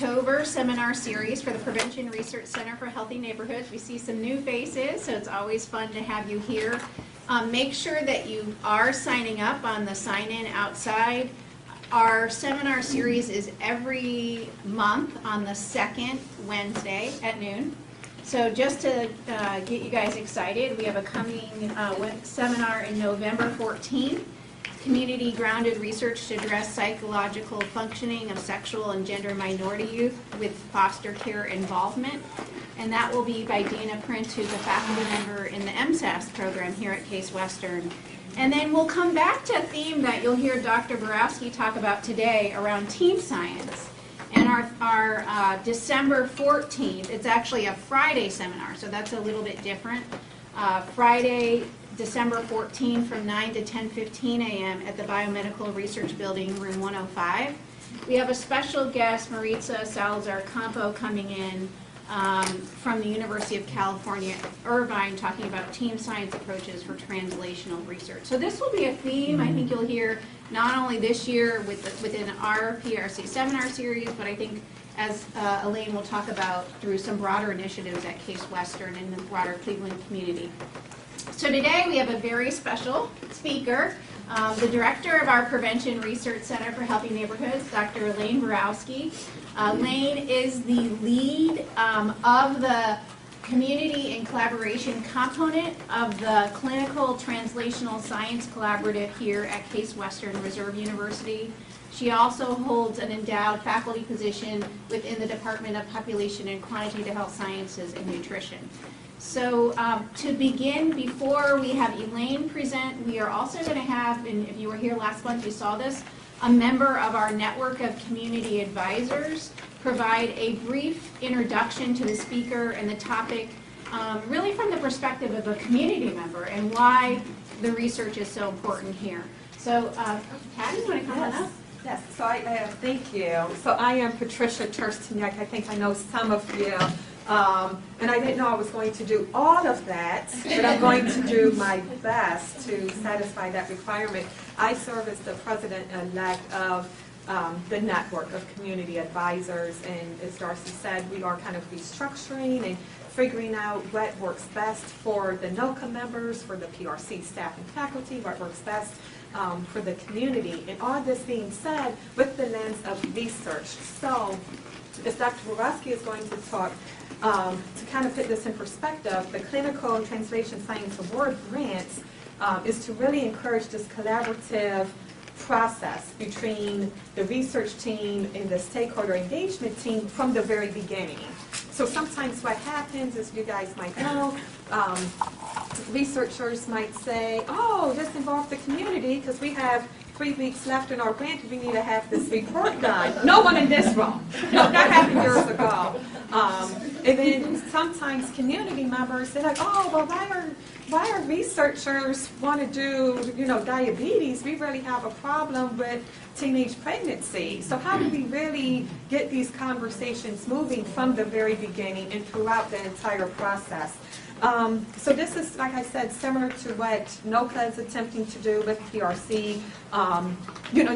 October seminar series for the Prevention Research Center for Healthy Neighborhoods. We see some new faces, so it's always fun to have you here. Make sure that you are signing up on the sign-in outside. Our seminar series is every month on the second Wednesday at noon. So just to get you guys excited, we have a coming seminar in November 14th. Community grounded research to address psychological functioning of sexual and gender minority youth with foster care involvement. And that will be by Dana Prince, who's a faculty member in the MSAS program here at Case Western. And then we'll come back to a theme that you'll hear Dr. Borawski talk about today around team science. And our December 14th, it's actually a Friday seminar, so that's a little bit different. Friday, December 14th from 9 to 10:15 a.m. at the Biomedical Research Building, room 105. We have a special guest, Maritza Salazar-Campo, coming in from the University of California, Irvine, talking about team science approaches for translational research. So this will be a theme I think you'll hear not only this year within our PRC seminar series, but I think as Elaine will talk about through some broader initiatives at Case Western and the broader Cleveland community. So today we have a very special speaker, the director of our Prevention Research Center for Healthy Neighborhoods, Dr. Elaine Borawski. Elaine is the lead of the community and collaboration component of the Clinical Translational Science Collaborative here at Case Western Reserve University. She also holds an endowed faculty position within the Department of Population and Quantitative Health Sciences and Nutrition. So to begin, before we have Elaine present, we are also going to have, and if you were here last month, you saw this, a member of our network of community advisors provide a brief introduction to the speaker and the topic, really from the perspective of a community member and why the research is so important here. So, Patty, you want to come on up? Yes, so thank you. So I am Patricia Terstiniak. I think I know some of you. And I didn't know I was going to do all of that, but I'm going to do my best to satisfy that requirement. I serve as the president-elect of the network of community advisors, and as Darcy said, we are kind of restructuring and figuring out what works best for the NOCA members, for the PRC staff and faculty, what works best for the community. And all this being said with the lens of research. So as Dr. Borawski is going to talk, to kind of put this in perspective, the Clinical and Translation Science Award grants is to really encourage this collaborative process between the research team and the stakeholder engagement team from the very beginning. So sometimes what happens, as you guys might know, researchers might say, oh, this involves the community because we have 3 weeks left in our grant, we need to have this report done. No one in this room. No, that happened years ago. And then sometimes community members, they're like, oh, well, why are researchers want to do, diabetes? We really have a problem with teenage pregnancy. So how do we really get these conversations moving from the very beginning and throughout the entire process? So this is, like I said, similar to what NOCA is attempting to do with PRC,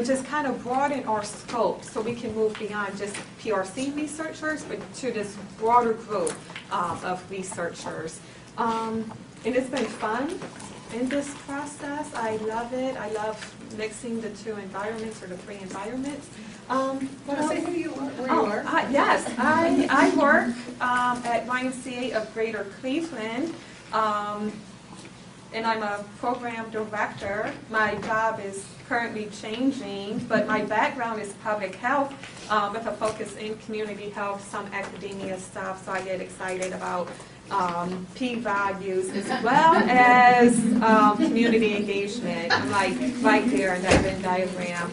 just kind of broaden our scope so we can move beyond just PRC researchers, but to this broader group of researchers. And it's been fun in this process. I love it. I love mixing the 2 environments, or the 3 environments. Say who you are, where you are? Yes, I work at YMCA of Greater Cleveland, and I'm a program director. My job is currently changing, but my background is public health with a focus in community health, some academia stuff, so I get excited about p-values as well as community engagement. I'm like right there in that Venn diagram.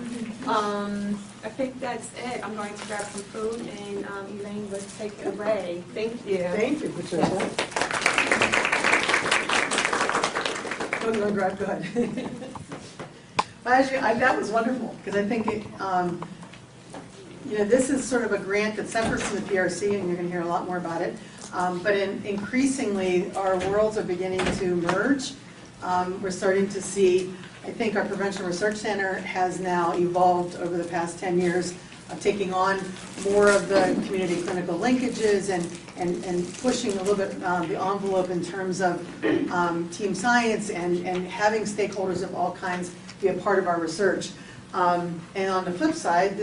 I think that's it. I'm going to grab some food, and Elaine will take it away. Thank you. Thank you, Patricia. Oh, no, go ahead. That was wonderful, because I think this is sort of a grant that's separate from the PRC, and you're going to hear a lot more about it. But increasingly, our worlds are beginning to merge. We're starting to see, I think our Prevention Research Center has now evolved over the past 10 years taking on more of the community clinical linkages and pushing a little bit the envelope in terms of team science and having stakeholders of all kinds be a part of our research. And on the flip side,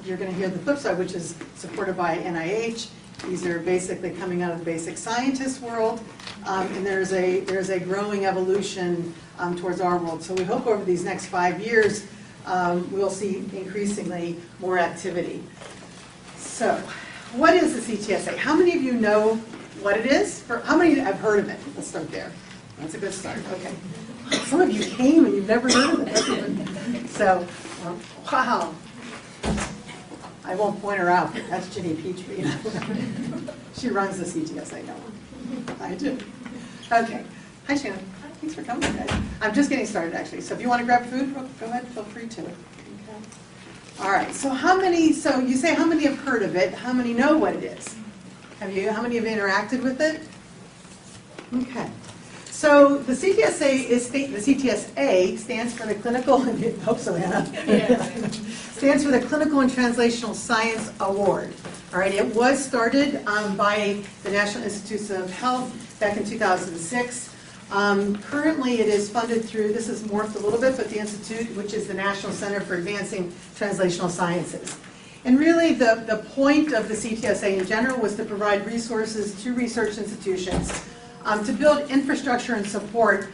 you're going to hear the flip side, which is supported by NIH. These are basically coming out of the basic scientist world, and there's a growing evolution towards our world. So we hope over these next 5 years, we'll see increasingly more activity. So, what is the CTSA? How many of you know what it is? How many have heard of it? Let's start there. That's a good start. Okay. Some of you came and you've never heard of it. So, wow. I won't point her out. That's Ginny Peachtree. She runs the CTSA. No, I do. Okay. Hi, Shannon. Thanks for coming, guys. I'm just getting started, actually. So if you want to grab food, go ahead. Feel free to. Okay. All right. So you say how many have heard of it? How many know what it is? How many have interacted with it? Okay. So the CTSA stands for the clinical, I hope so, Anna. Stands for the Clinical and Translational Science Award. All right, it was started by the National Institutes of Health back in 2006. Currently it is funded through, this has morphed a little bit, but the Institute, which is the National Center for Advancing Translational Sciences. And really the point of the CTSA in general was to provide resources to research institutions to build infrastructure and support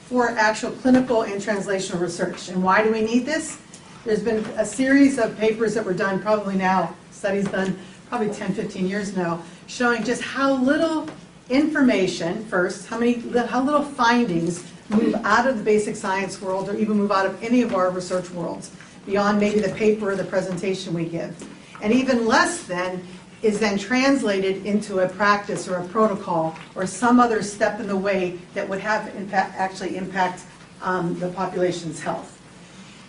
for actual clinical and translational research. And why do we need this? There's been a series of papers that were done, probably now, studies done probably 10, 15 years now, showing just how little information, first, how little findings move out of the basic science world or even move out of any of our research worlds, beyond maybe the paper or the presentation we give. And even less than is then translated into a practice or a protocol or some other step in the way that would have actually impact the population's health.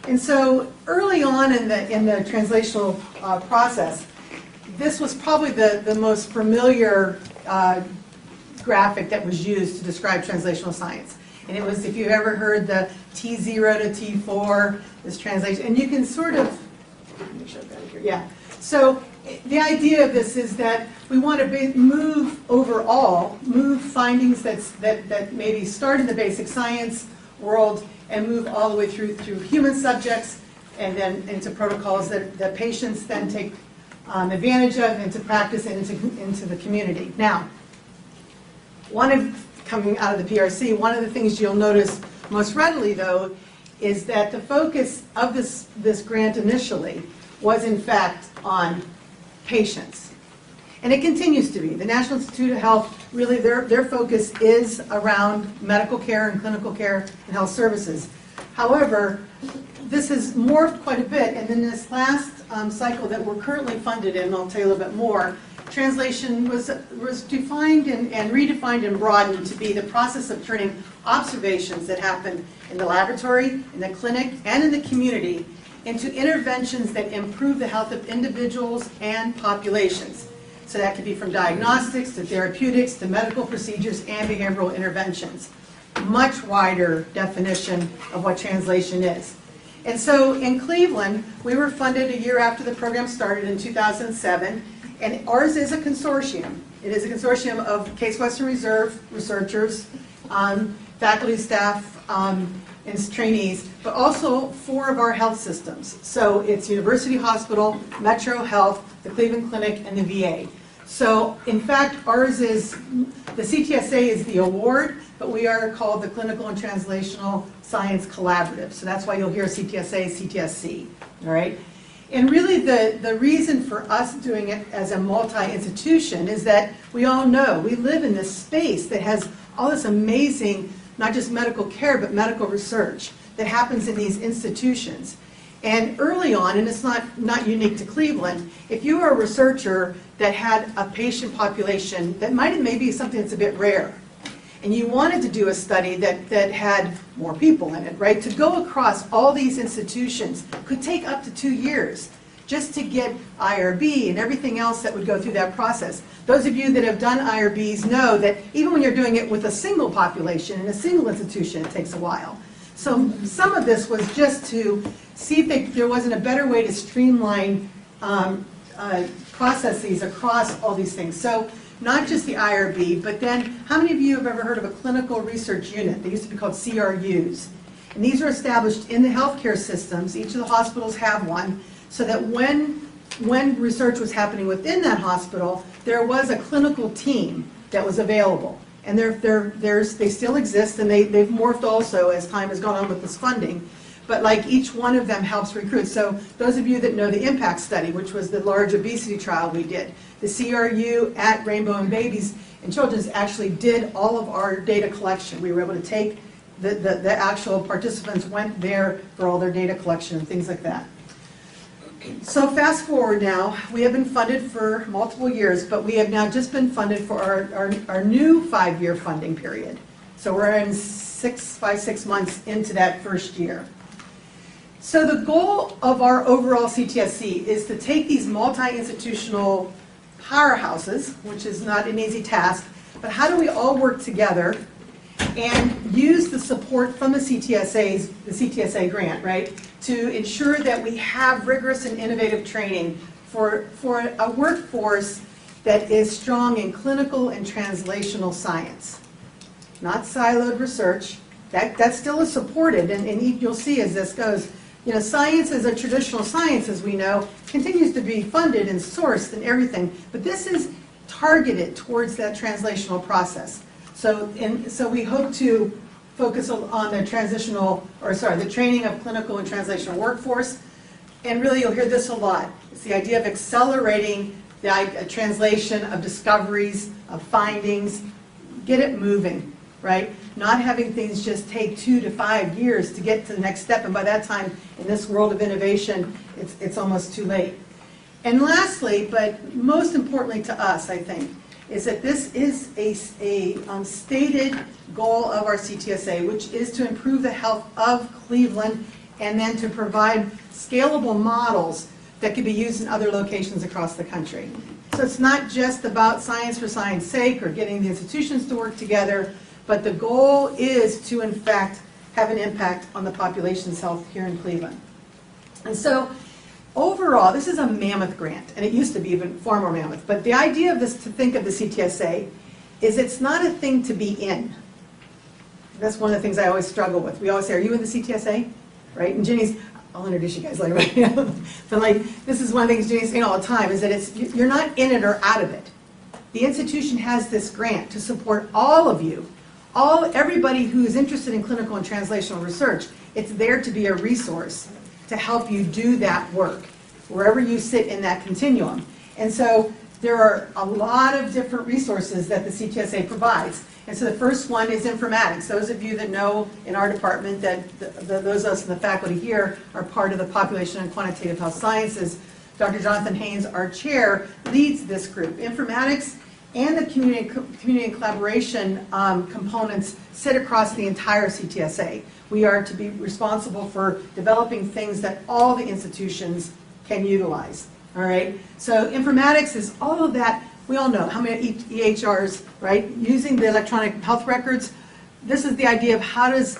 And so early on in the translational process, this was probably the most familiar graphic that was used to describe translational science. And it was, if you've ever heard the T0 to T4, this translation, and you can sort of, let me show that here, yeah. So the idea of this is that we want to move findings that maybe start in the basic science world and move all the way through human subjects and then into protocols that patients then take advantage of into practice and into the community. Now, coming out of the PRC, one of the things you'll notice most readily, though, is that the focus of this grant initially was, in fact, on patients. And it continues to be. The National Institute of Health, really, their focus is around medical care and clinical care and health services. However, this has morphed quite a bit, and in this last cycle that we're currently funded in, I'll tell you a little bit more, translation was defined and redefined and broadened to be the process of turning observations that happen in the laboratory, in the clinic, and in the community into interventions that improve the health of individuals and populations. So that could be from diagnostics to therapeutics to medical procedures and behavioral interventions. Much wider definition of what translation is. And so in Cleveland, we were funded a year after the program started in 2007, and ours is a consortium. It is a consortium of Case Western Reserve researchers, faculty, staff, and trainees, but also 4 of our health systems. So it's University Hospital, Metro Health, the Cleveland Clinic, and the VA. So in fact, ours is, the CTSA is the award, but we are called the Clinical and Translational Science Collaborative. So that's why you'll hear CTSA, CTSC, all right? And really the reason for us doing it as a multi-institution is that we all know we live in this space that has all this amazing, not just medical care, but medical research that happens in these institutions. And early on, and it's not unique to Cleveland, if you were a researcher that had a patient population that might have maybe something that's a bit rare, and you wanted to do a study that had more people in it, right? To go across all these institutions could take up to 2 years just to get IRB and everything else that would go through that process. Those of you that have done IRBs know that even when you're doing it with a single population in a single institution, it takes a while. So some of this was just to see if there wasn't a better way to streamline processes across all these things. So not just the IRB, but then how many of you have ever heard of a clinical research unit? They used to be called CRUs. And these are established in the healthcare systems. Each of the hospitals have one, so that when research was happening within that hospital, there was a clinical team that was available. And they still exist, and they've morphed also as time has gone on with this funding. But like each one of them helps recruit. So those of you that know the IMPACT study, which was the large obesity trial we did, the CRU at Rainbow and Babies and Children's actually did all of our data collection. We were able to take the actual participants went there for all their data collection and things like that. So fast forward now, we have been funded for multiple years, but we have now just been funded for our new 5-year funding period. So we're in 6 months into that first year. So the goal of our overall CTSC is to take these multi-institutional powerhouses, which is not an easy task, but how do we all work together and use the support from the CTSA grant, right, to ensure that we have rigorous and innovative training for a workforce that is strong in clinical and translational science. Not siloed research. That still is supported, and you'll see as this goes, you know, science as a traditional science, as we know, continues to be funded and sourced and everything, but this is targeted towards that translational process. So we hope to focus on the the training of clinical and translational workforce, and really you'll hear this a lot. It's the idea of accelerating the translation of discoveries, of findings, get it moving, right? Not having things just take 2 to 5 years to get to the next step, and by that time, in this world of innovation, it's almost too late. And lastly, but most importantly to us, I think, is that this is a stated goal of our CTSA, which is to improve the health of Cleveland and then to provide scalable models that can be used in other locations across the country. So it's not just about science for science sake or getting the institutions to work together, but the goal is to, in fact, have an impact on the population's health here in Cleveland. And so overall, this is a mammoth grant, and it used to be even far more mammoth. But the idea of this, to think of the CTSA, is it's not a thing to be in. That's one of the things I always struggle with. We always say, are you in the CTSA? Right? And Ginny's, I'll introduce you guys later. But like, this is one of the things Ginny's saying all the time, is that you're not in it or out of it. The institution has this grant to support all of you, everybody who is interested in clinical and translational research. It's there to be a resource to help you do that work, wherever you sit in that continuum. And so there are a lot of different resources that the CTSA provides. And so the first one is informatics. Those of you that know in our department that those of us in the faculty here are part of the Population and Quantitative Health Sciences. Dr. Jonathan Haynes, our chair, leads this group. Informatics and the community and collaboration components sit across the entire CTSA. We are to be responsible for developing things that all the institutions can utilize. All right? So informatics is all of that. We all know how many EHRs, right? Using the electronic health records. This is the idea of how does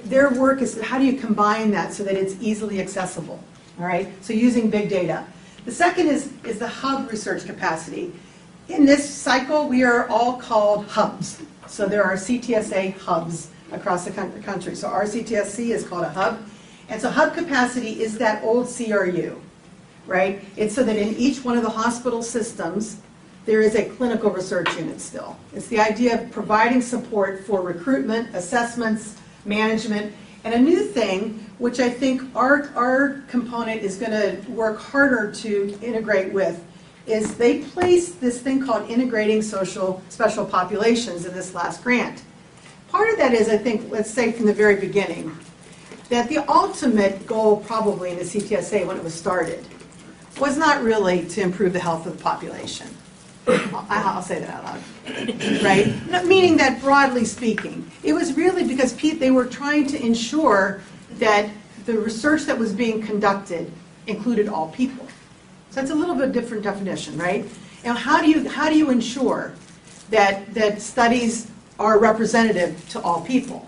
their work is, how do you combine that so that it's easily accessible? All right? So using big data. The second is the hub research capacity. In this cycle, we are all called hubs. So there are CTSA hubs across the country. So our CTSC is called a hub. And so hub capacity is that old CRU, right? It's so that in each one of the hospital systems, there is a clinical research unit still. It's the idea of providing support for recruitment, assessments, management, and a new thing, which I think our component is going to work harder to integrate with, is they placed this thing called integrating special populations in this last grant. Part of that is, I think, let's say from the very beginning, that the ultimate goal probably in the CTSA when it was started was not really to improve the health of the population. I'll say that out loud, right? No, meaning that broadly speaking, it was really because they were trying to ensure that the research that was being conducted included all people. So that's a little bit different definition, right? And how do you ensure that studies are representative to all people?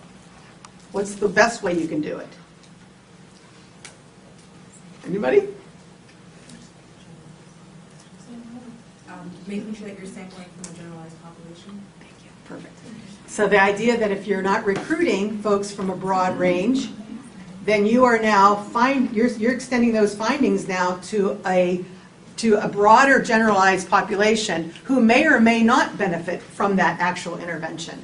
What's the best way you can do it? Anybody? making sure that you're sampling from a generalized population. Perfect. So the idea that if you're not recruiting folks from a broad range, then you are now you're extending those findings now to a broader generalized population who may or may not benefit from that actual intervention,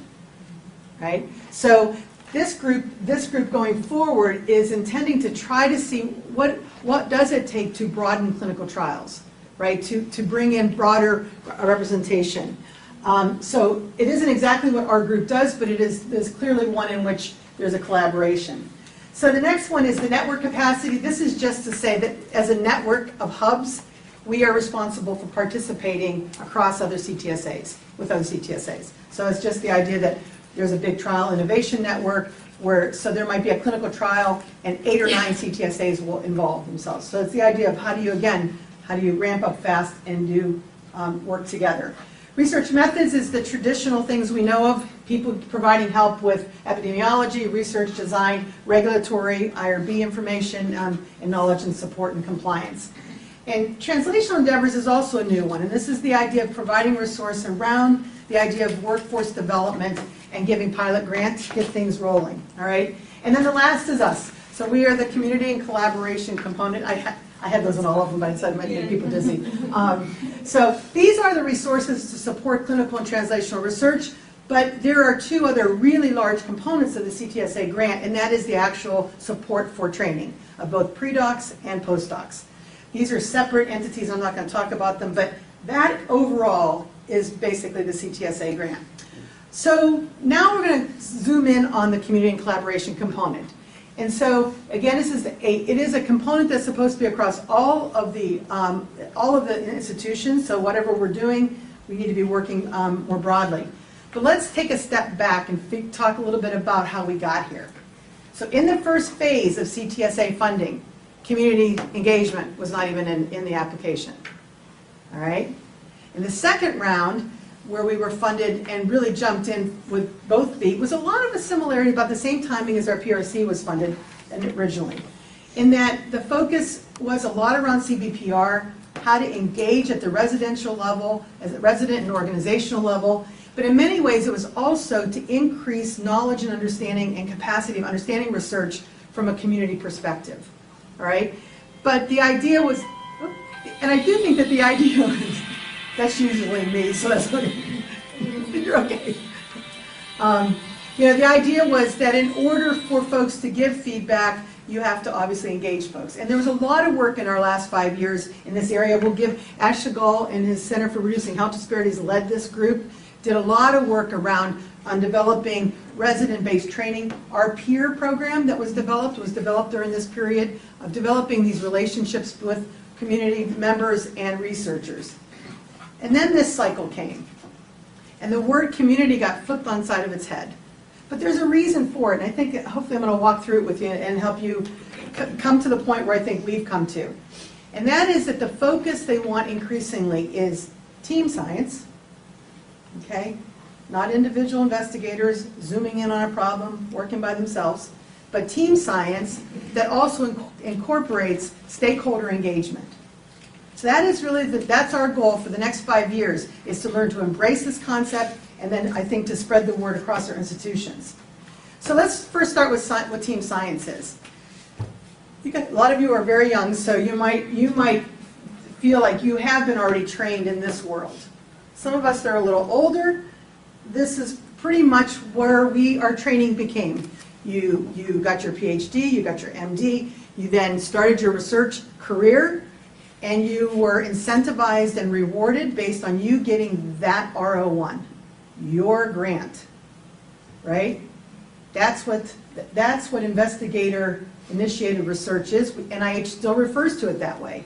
right? So this group going forward is intending to try to see what does it take to broaden clinical trials, right? To bring in broader representation. So it isn't exactly what our group does, but there's clearly one in which there's a collaboration. So the next one is the network capacity. This is just to say that as a network of hubs, we are responsible for participating across other CTSAs, with other CTSAs. So it's just the idea that there's a big trial innovation network so there might be a clinical trial and 8 or 9 CTSAs will involve themselves. So it's the idea of how do you ramp up fast and do work together. Research methods is the traditional things we know of, people providing help with epidemiology, research design, regulatory, IRB information, and knowledge and support and compliance. And translational endeavors is also a new one, and this is the idea of providing resource around the idea of workforce development and giving pilot grants to get things rolling, all right? And then the last is us. So we are the community and collaboration component. I had those in all of them, but I said it might make people dizzy. So these are the resources to support clinical and translational research, but there are 2 other really large components of the CTSA grant, and that is the actual support for training of both pre-docs and post-docs. These are separate entities, I'm not going to talk about them, but that overall is basically the CTSA grant. So now we're going to zoom in on the community and collaboration component. And so again, it is a component that's supposed to be across all of the institutions. So whatever we're doing, we need to be working more broadly. But let's take a step back and talk a little bit about how we got here. So in the first phase of CTSA funding, community engagement was not even in the application. All right? In the second round, where we were funded and really jumped in with both feet, was a lot of a similarity about the same timing as our PRC was funded originally. In that the focus was a lot around CBPR, how to engage at the residential level, as a resident and organizational level, but in many ways it was also to increase knowledge and understanding and capacity of understanding research from a community perspective. All right? But the idea was, and I do think that the idea was, that's usually me, so that's okay. You're okay. The idea was that in order for folks to give feedback, you have to obviously engage folks. And there was a lot of work in our last 5 years in this area. We'll give Ash Segal and his Center for Reducing Health Disparities led this group, did a lot of work around on developing resident-based training. Our peer program that was developed during this period of developing these relationships with community members and researchers. And then this cycle came, and the word community got flipped on side of its head. But there's a reason for it, and I think hopefully I'm going to walk through it with you and help you come to the point where I think we've come to. And that is that the focus they want increasingly is team science, okay? Not individual investigators zooming in on a problem, working by themselves, but team science that also incorporates stakeholder engagement. So that is really, that's our goal for the next 5 years, is to learn to embrace this concept and then I think to spread the word across our institutions. So let's first start with what team science is. A lot of you are very young, so you might feel like you have been already trained in this world. Some of us that are a little older, this is pretty much where our training became. You got your PhD, you got your MD, you then started your research career, and you were incentivized and rewarded based on you getting that R01, your grant, right? That's what investigator-initiated research is. NIH still refers to it that way,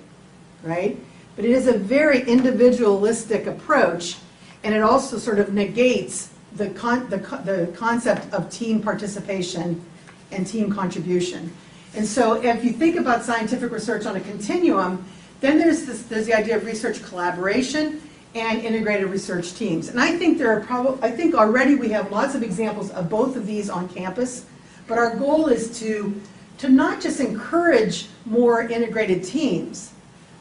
right? But it is a very individualistic approach, and it also sort of negates the concept of team participation and team contribution. And so if you think about scientific research on a continuum, then there's the idea of research collaboration and integrated research teams. And I think I think already we have lots of examples of both of these on campus, but our goal is to not just encourage more integrated teams,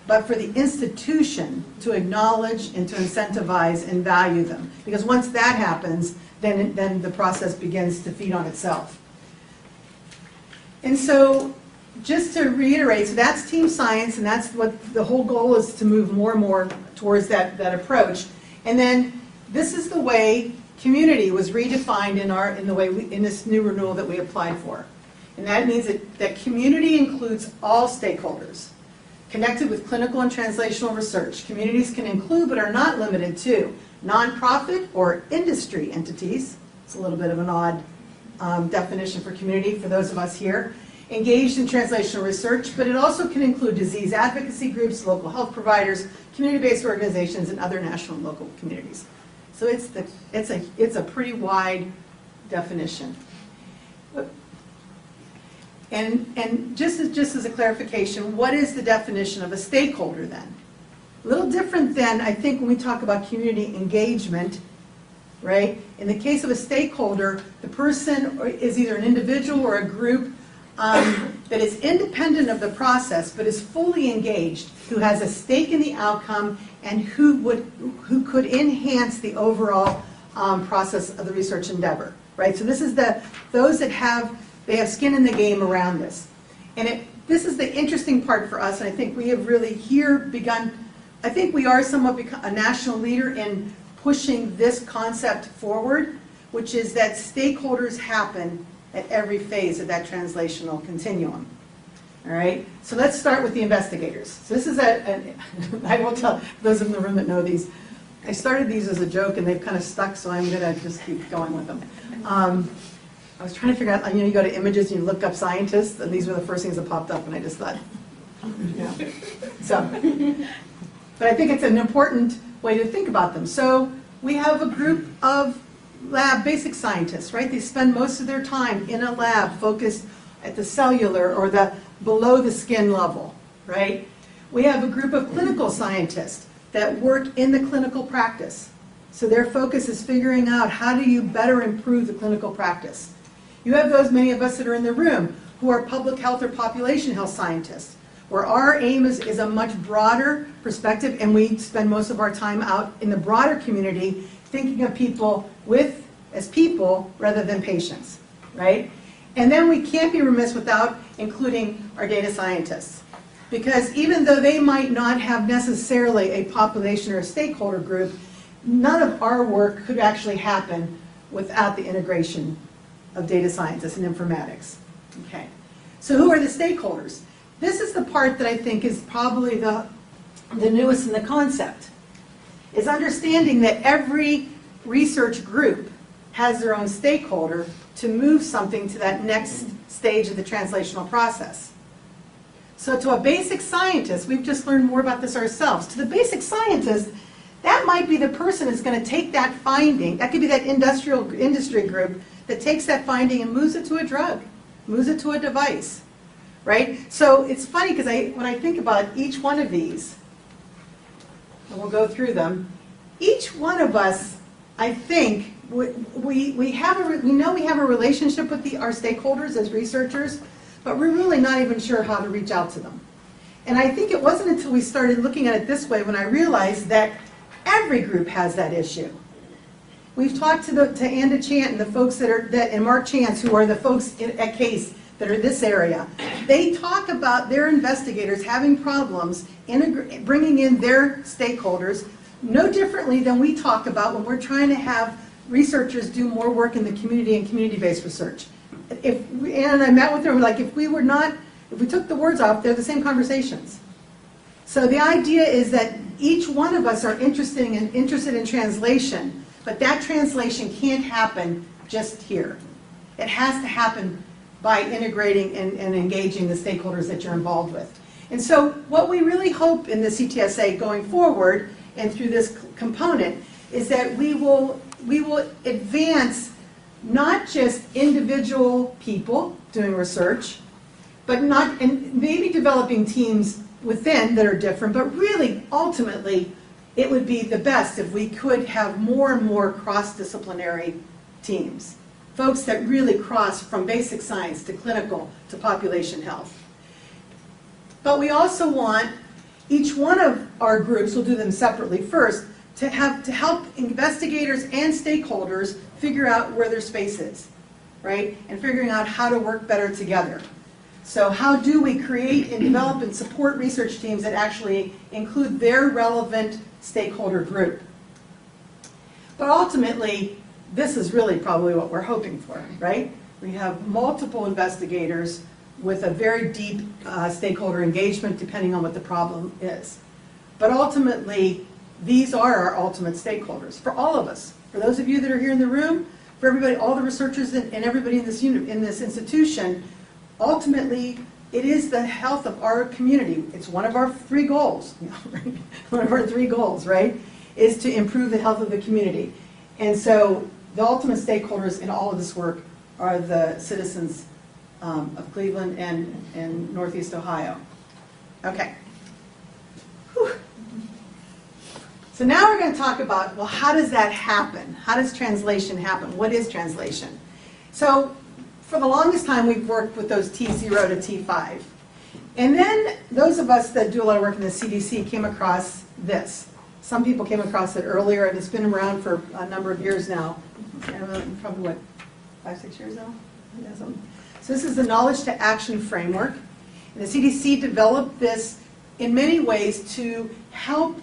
but for the institution to acknowledge and to incentivize and value them. Because once that happens, then the process begins to feed on itself. And so, just to reiterate, so that's team science, and that's what the whole goal is, to move more and more towards that approach. And then this is the way community was redefined in this new renewal that we applied for. And that means that community includes all stakeholders connected with clinical and translational research. Communities can include, but are not limited to, nonprofit or industry entities. It's a little bit of an odd definition for community for those of us here. Engaged in translational research, but it also can include disease advocacy groups, local health providers, community-based organizations, and other national and local communities. So it's a pretty wide definition. And just as a clarification, what is the definition of a stakeholder then? A little different than, I think, when we talk about community engagement, right? In the case of a stakeholder, the person is either an individual or a group that is independent of the process but is fully engaged, who has a stake in the outcome, and who could enhance the overall process of the research endeavor, right? So this is those that have skin in the game around this. And this is the interesting part for us, and I think we have really here begun, I think we are somewhat a national leader in pushing this concept forward, which is that stakeholders happen at every phase of that translational continuum. All right, so let's start with the investigators. So this is I will tell those in the room that know these, I started these as a joke and they've kind of stuck, so I'm going to just keep going with them. I was trying to figure out, you go to images and you look up scientists, and these were the first things that popped up, and I just thought, yeah. So, but I think it's an important way to think about them. So we have a group of lab basic scientists, right? They spend most of their time in a lab focused at the cellular or the below the skin level, right? We have a group of clinical scientists that work in the clinical practice. So their focus is figuring out how do you better improve the clinical practice. You have those, many of us that are in the room, who are public health or population health scientists, where our aim is a much broader perspective, and we spend most of our time out in the broader community thinking of people as people rather than patients, right? And then we can't be remiss without including our data scientists. Because even though they might not have necessarily a population or a stakeholder group, none of our work could actually happen without the integration of data scientists and informatics. Okay, so who are the stakeholders? This is the part that I think is probably the newest in the concept, is understanding that every research group has their own stakeholder to move something to that next stage of the translational process. So to a basic scientist, we've just learned more about this ourselves, to the basic scientist, that might be the person that's going to take that finding, that could be that industry group that takes that finding and moves it to a drug, moves it to a device, right? So it's funny because when I think about each one of these, and we'll go through them, each one of us, I think, we know we have a relationship with our stakeholders as researchers, but we're really not even sure how to reach out to them. And I think it wasn't until we started looking at it this way when I realized that every group has that issue. We've talked to Anda Chant and the folks and Mark Chance, who are the folks at CASE that are in this area. They talk about their investigators having problems bringing in their stakeholders, no differently than we talk about when we're trying to have researchers do more work in the community and community-based research. And I met with them, like, if we took the words off, they're the same conversations. So the idea is that each one of us are interested in translation, but that translation can't happen just here. It has to happen by integrating and engaging the stakeholders that you're involved with. And so what we really hope in the CTSA going forward and through this component is that we will advance not just individual people doing research, and maybe developing teams within that are different, but really, ultimately, it would be the best if we could have more and more cross-disciplinary teams, folks that really cross from basic science to clinical to population health. But we also want, each one of our groups, we'll do them separately first, to help investigators and stakeholders figure out where their space is, right? And figuring out how to work better together. So how do we create and develop and support research teams that actually include their relevant stakeholder group? But ultimately, this is really probably what we're hoping for, right? We have multiple investigators with a very deep stakeholder engagement depending on what the problem is. But ultimately, these are our ultimate stakeholders for all of us. For those of you that are here in the room, for everybody, all the researchers and everybody in this unit, in this institution, ultimately, it is the health of our community. It's one of our 3 goals, right? One of our 3 goals, right, is to improve the health of the community. And so the ultimate stakeholders in all of this work are the citizens of Cleveland and Northeast Ohio. Okay. Whew. So now we're going to talk about, well, how does that happen? How does translation happen? What is translation? So for the longest time, we've worked with those T0 to T5. And then those of us that do a lot of work in the CDC came across this. Some people came across it earlier, and it's been around for a number of years now. I don't know, probably what, 5, 6 years now? Yeah, something. So this is the Knowledge to Action Framework. And the CDC developed this in many ways to help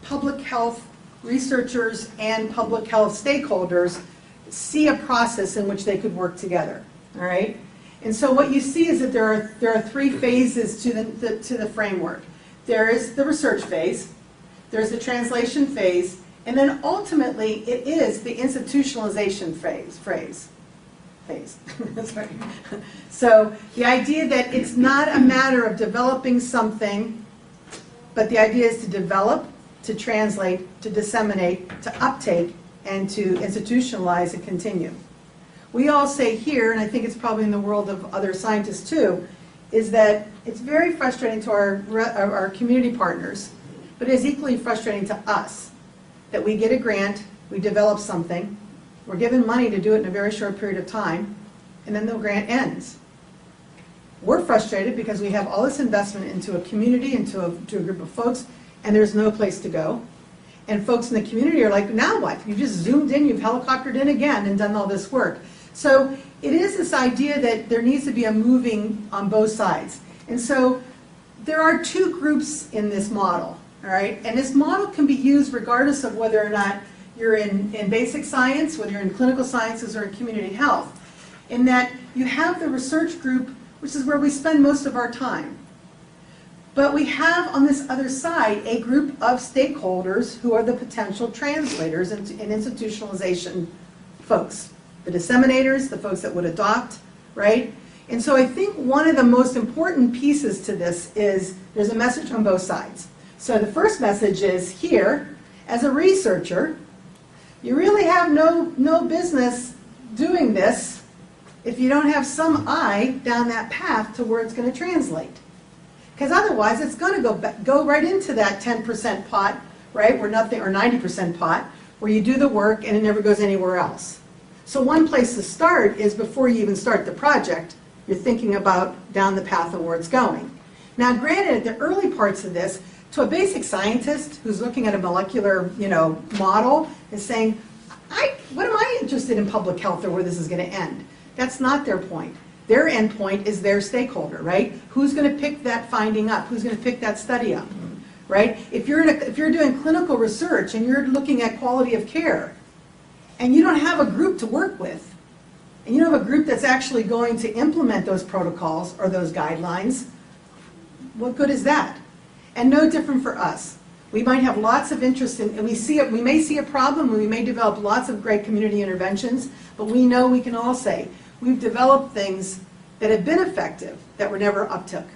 public health researchers and public health stakeholders see a process in which they could work together. All right? And so what you see is that there are 3 phases to the framework. There is the research phase, there's the translation phase, and then ultimately it is the institutionalization phase. Sorry. So the idea that it's not a matter of developing something, but the idea is to develop, to translate, to disseminate, to uptake, and to institutionalize and continue. We all say here, and I think it's probably in the world of other scientists too, is that it's very frustrating to our community partners, but it is equally frustrating to us that we get a grant, we develop something, we're given money to do it in a very short period of time, and then the grant ends. We're frustrated because we have all this investment into a community, into a group of folks, and there's no place to go. And folks in the community are like, now what? You just zoomed in, you've helicoptered in again and done all this work. So it is this idea that there needs to be a moving on both sides. And so there are 2 groups in this model, all right? And this model can be used regardless of whether or not you're in basic science, whether you're in clinical sciences or in community health, in that you have the research group, which is where we spend most of our time. But we have on this other side a group of stakeholders who are the potential translators and institutionalization folks, the disseminators, the folks that would adopt, right? And so I think one of the most important pieces to this is there's a message on both sides. So the first message is here, as a researcher, you really have no business doing this if you don't have some eye down that path to where it's going to translate. Because otherwise, it's going to go right into that 10% pot, right, where nothing, or 90% pot, where you do the work and it never goes anywhere else. So one place to start is before you even start the project, you're thinking about down the path of where it's going. Now, granted, the early parts of this, to a basic scientist who's looking at a molecular, model, is saying, what am I interested in public health or where this is going to end? That's not their point. Their end point is their stakeholder, right? Who's going to pick that finding up? Who's going to pick that study up, right? If you're doing clinical research and you're looking at quality of care, and you don't have a group to work with, and you don't have a group that's actually going to implement those protocols or those guidelines, what good is that? And no different for us. We might have lots of interest in, and we may see a problem, and we may develop lots of great community interventions, but we know we can all say, we've developed things that have been effective that were never uptook.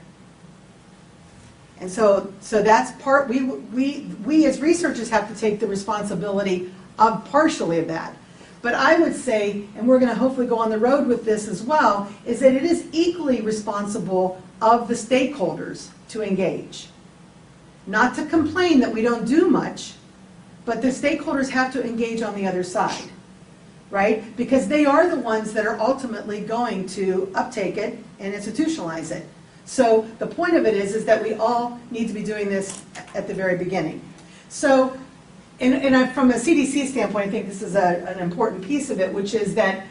And so that's part, we as researchers have to take the responsibility of partially of that. But I would say, and we're going to hopefully go on the road with this as well, is that it is equally responsible of the stakeholders to engage. Not to complain that we don't do much, but the stakeholders have to engage on the other side, right? Because they are the ones that are ultimately going to uptake it and institutionalize it. So the point of it is that we all need to be doing this at the very beginning. So, from a CDC standpoint, I think this is an important piece of it, which is that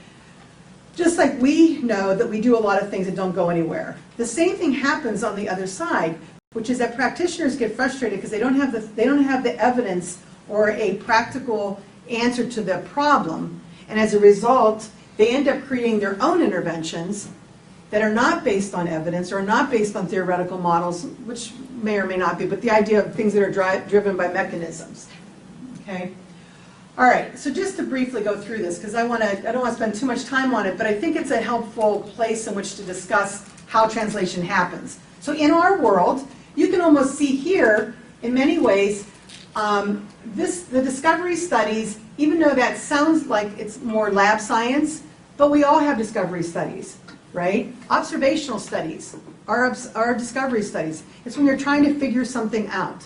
just like we know that we do a lot of things that don't go anywhere, the same thing happens on the other side, which is that practitioners get frustrated because they don't have the evidence or a practical answer to the problem, and as a result, they end up creating their own interventions that are not based on evidence or not based on theoretical models, which may or may not be, but the idea of things that are driven by mechanisms. Okay? All right, so just to briefly go through this, because I don't want to spend too much time on it, but I think it's a helpful place in which to discuss how translation happens. So in our world, you can almost see here, in many ways, the discovery studies, even though that sounds like it's more lab science, but we all have discovery studies, right? Observational studies are discovery studies. It's when you're trying to figure something out,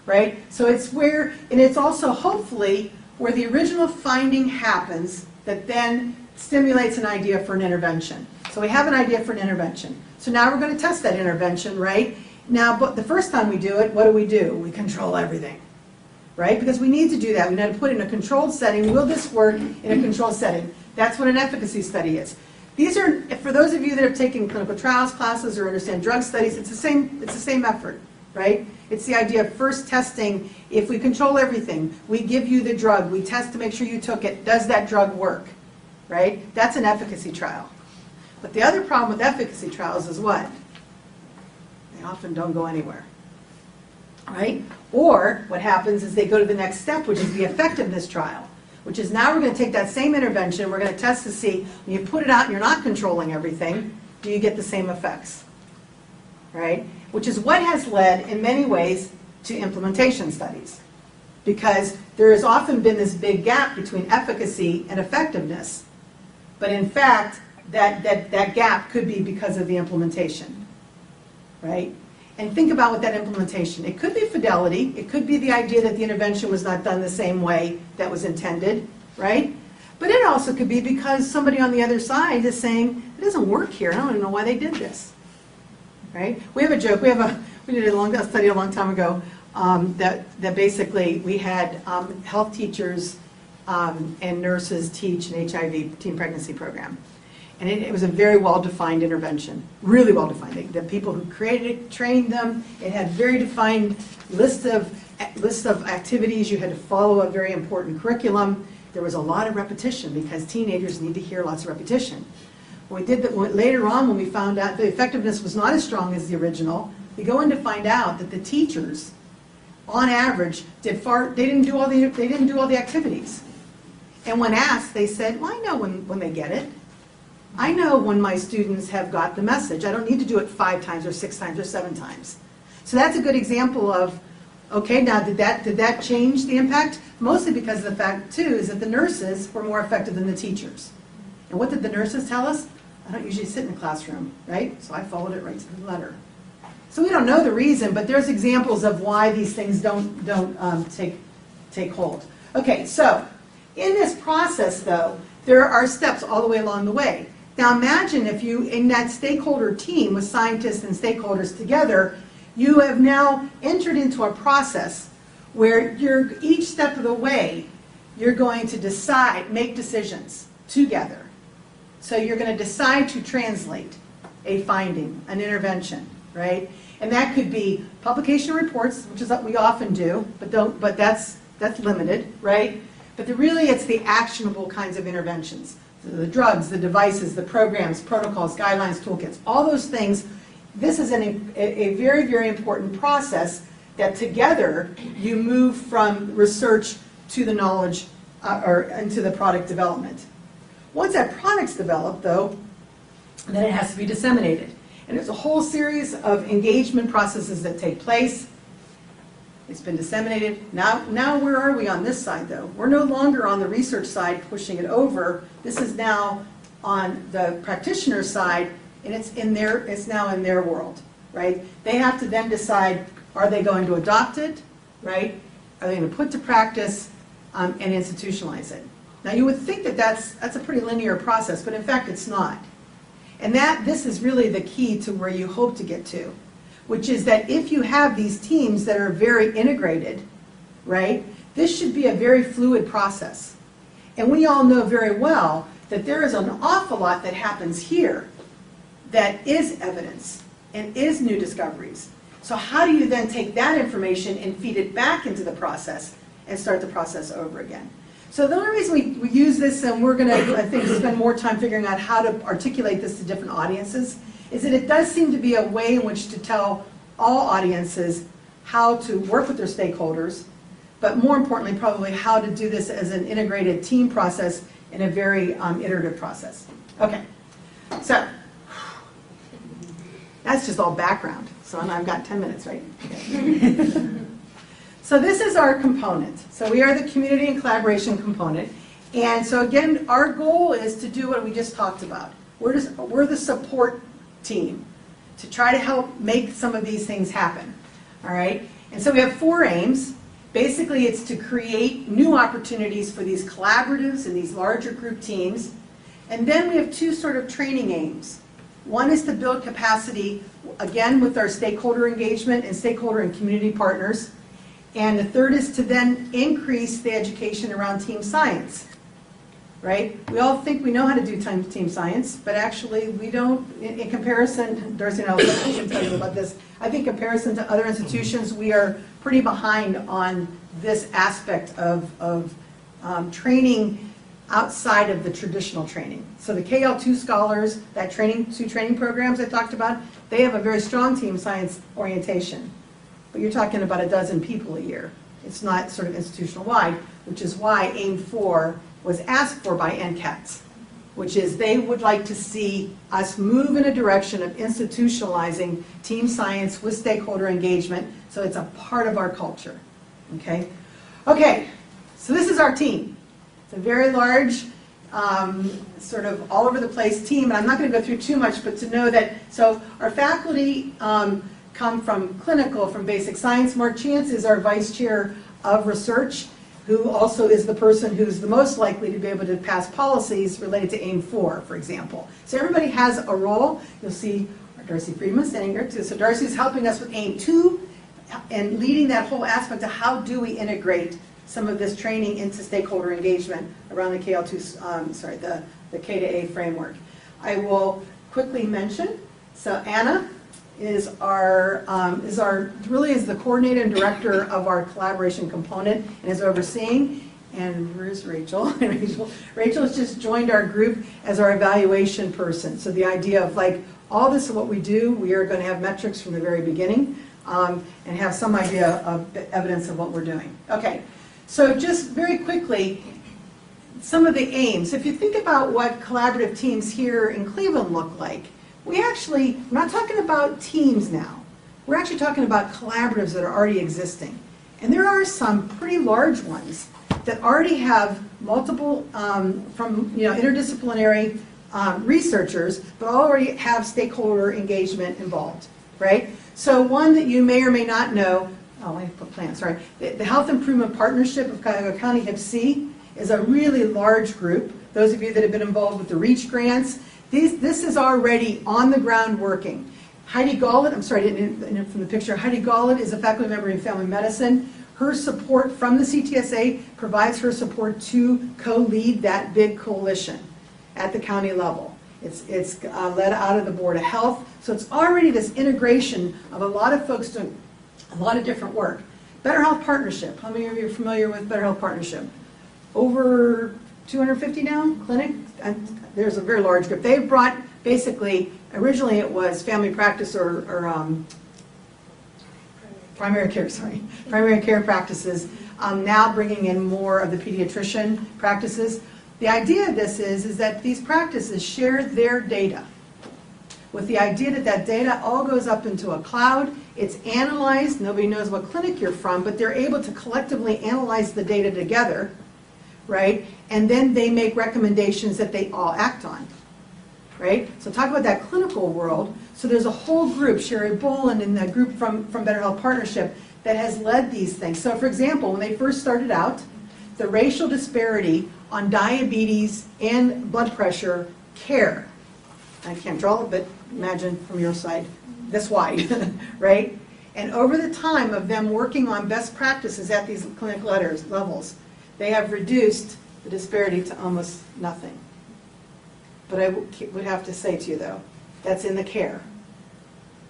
right? So it's where, and it's also hopefully where the original finding happens that then stimulates an idea for an intervention. So we have an idea for an intervention. So now we're going to test that intervention, right? Now, but the first time we do it, what do? We control everything, right? Because we need to do that. We need to put it in a controlled setting. Will this work in a controlled setting? That's what an efficacy study is. These are, for those of you that have taken clinical trials classes or understand drug studies, it's the same effort, right? It's the idea of first testing. If we control everything, we give you the drug, we test to make sure you took it. Does that drug work, right? That's an efficacy trial. But the other problem with efficacy trials is what? They often don't go anywhere, right? Or what happens is they go to the next step, which is the effectiveness trial, which is now we're going to take that same intervention, we're going to test to see, when you put it out and you're not controlling everything, do you get the same effects, right? Which is what has led, in many ways, to implementation studies. Because there has often been this big gap between efficacy and effectiveness. But in fact, that gap could be because of the implementation, right? And think about what that implementation, it could be fidelity, it could be the idea that the intervention was not done the same way that was intended, right? But it also could be because somebody on the other side is saying, it doesn't work here, I don't even know why they did this, right? We have a joke, we did a study a long time ago that basically we had health teachers and nurses teach an HIV teen pregnancy program. And it was a very well-defined intervention, really well-defined. The people who created it trained them. It had very defined list of activities. You had to follow a very important curriculum. There was a lot of repetition because teenagers need to hear lots of repetition. When we did that later on, when we found out the effectiveness was not as strong as the original, we go in to find out that the teachers, on average, they didn't do all the activities. And when asked, they said, "Well, I know when they get it. I know when my students have got the message. I don't need to do it 5 times or 6 times or 7 times." So that's a good example of, okay, now did that change the impact? Mostly because of the fact, too, is that the nurses were more effective than the teachers. And what did the nurses tell us? I don't usually sit in the classroom, right? So I followed it right to the letter. So we don't know the reason, but there's examples of why these things don't take hold. Okay, so in this process, though, there are steps all the way along the way. Now imagine if you, in that stakeholder team with scientists and stakeholders together, you have now entered into a process where each step of the way, you're going to decide, make decisions together. So you're going to decide to translate a finding, an intervention, right? And that could be publication reports, which is what we often do, but that's limited, right? But really it's the actionable kinds of interventions. The drugs, the devices, the programs, protocols, guidelines, toolkits, all those things. This is a very, very important process that together you move from research to the knowledge or into the product development. Once that product's developed, though, then it has to be disseminated. And there's a whole series of engagement processes that take place. It's been disseminated. Now where are we on this side, though? We're no longer on the research side pushing it over. This is now on the practitioner side, and it's now in their world, right? They have to then decide, are they going to adopt it, right? Are they going to put to practice and institutionalize it? Now you would think that that's a pretty linear process, but in fact it's not. And this is really the key to where you hope to get to, which is that if you have these teams that are very integrated, right, this should be a very fluid process. And we all know very well that there is an awful lot that happens here that is evidence and is new discoveries. So how do you then take that information and feed it back into the process and start the process over again? So the only reason we use this, and we're going to, I think, spend more time figuring out how to articulate this to different audiences, is that it does seem to be a way in which to tell all audiences how to work with their stakeholders, but more importantly, probably how to do this as an integrated team process in a very iterative process. Okay, so that's just all background. So I've got 10 minutes, right? Okay. So this is our component. So we are the community and collaboration component. And so again, our goal is to do what we just talked about. We're the support team to try to help make some of these things happen. All right? And so we have 4 aims. Basically, it's to create new opportunities for these collaboratives and these larger group teams. And then we have 2 sort of training aims. One is to build capacity, again, with our stakeholder engagement and stakeholder and community partners. And the third is to then increase the education around team science, right? We all think we know how to do team science, but actually we don't, in comparison, Darcy and I will tell you about this, I think in comparison to other institutions, we are pretty behind on this aspect of training outside of the traditional training. So the KL2 scholars, that 2 training programs I talked about, they have a very strong team science orientation. But you're talking about a dozen people a year. It's not sort of institutional-wide, which is why AIM 4 was asked for by NCATS, which is they would like to see us move in a direction of institutionalizing team science with stakeholder engagement, so it's a part of our culture, okay? Okay, so this is our team. It's a very large, sort of all over the place team, and I'm not going to go through too much, but to know that, so our faculty come from clinical, from basic science. Mark Chance is our vice chair of research, who also is the person who's the most likely to be able to pass policies related to AIM 4, for example. So everybody has a role. You'll see Darcy Friedman standing here too. So Darcy's helping us with AIM 2 and leading that whole aspect of how do we integrate some of this training into stakeholder engagement around the KL2, the K to A framework. I will quickly mention, so Anna is really the coordinator and director of our collaboration component and is overseeing. And where's Rachel? Rachel has just joined our group as our evaluation person. So the idea of like all this is what we do, we are going to have metrics from the very beginning and have some idea of evidence of what we're doing. Okay, so just very quickly, some of the aims. If you think about what collaborative teams here in Cleveland look like, we're not talking about teams now. We're actually talking about collaboratives that are already existing. And there are some pretty large ones that already have multiple, from interdisciplinary researchers, but already have stakeholder engagement involved, right? So one that you may or may not know, I put plans, sorry. The Health Improvement Partnership of Cuyahoga County, HIP-C, is a really large group. Those of you that have been involved with the REACH grants, this is already on the ground working. Heidi Gollett, I'm sorry, I didn't from the picture. Heidi Gollett is a faculty member in family medicine. Her support from the CTSA provides her support to co-lead that big coalition at the county level. It's led out of the Board of Health. So it's already this integration of a lot of folks doing a lot of different work. Better Health Partnership. How many of you are familiar with Better Health Partnership? Over 250 now, clinic, and there's a very large group. They've brought, basically, originally it was family practice or primary care practices, now bringing in more of the pediatrician practices. The idea of this is that these practices share their data with the idea that that data all goes up into a cloud, it's analyzed, nobody knows what clinic you're from, but they're able to collectively analyze the data together, right? And then they make recommendations that they all act on, right? So talk about that clinical world. So there's a whole group, Sherry Bowen and the group from Better Health Partnership that has led these things. So for example, when they first started out, the racial disparity on diabetes and blood pressure care I can't draw it, but imagine from your side, this wide, right? And over the time of them working on best practices at these clinic levels, they have reduced the disparity to almost nothing. But I would have to say to you, though, that's in the care.